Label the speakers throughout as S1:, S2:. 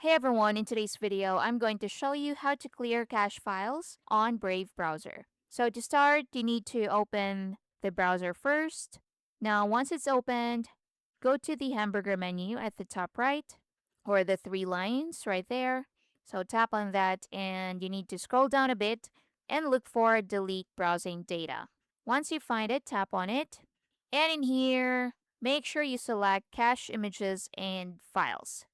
S1: Hey everyone, in today's video, I'm going to show you how to clear cache files on Brave browser. So to start, you need to open the browser first. Now, once it's opened, go to the hamburger menu at the top right, or the three lines right there. So tap on that and you need to scroll down a bit and look for delete browsing data. Once you find it, tap on it. And in here, make sure you select cache images and files.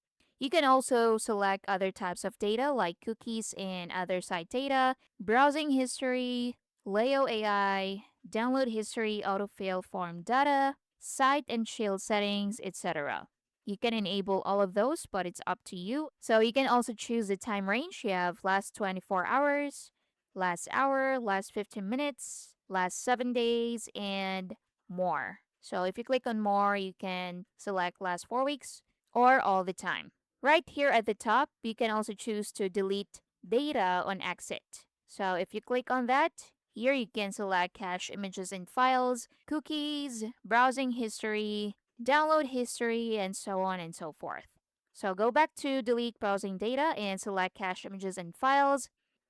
S1: You can also select other types of data like cookies and other site data, browsing history, Leo AI, download history, autofill form data, site and shield settings, etc. You can enable all of those, but it's up to you. So you can also choose the time range. You have last 24 hours, last hour, last 15 minutes, last 7 days, and more. So if you click on more, you can select last 4 weeks or all the time. Right here at the top, you can also choose to delete data on exit. So if you click on that, here you can select cache images and files, cookies, browsing history, download history, and so on and so forth. So go back to delete browsing data and select cache images and files.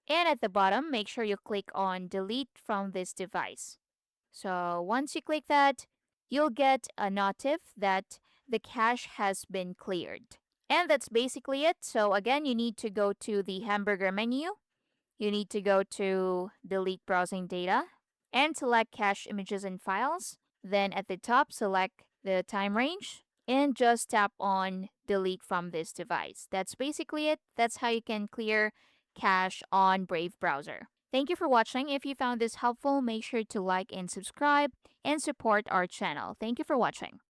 S1: And at the bottom, make sure you click on delete from this device. So once you click that, you'll get a notif that the cache has been cleared. And that's basically it. So again, you need to go to the hamburger menu. You need to go to delete browsing data and select cache images and files. Then at the top, select the time range and just tap on delete from this device. That's basically it. That's how you can clear cache on Brave browser. Thank you for watching. If you found this helpful, make sure to like and subscribe and support our channel. Thank you for watching.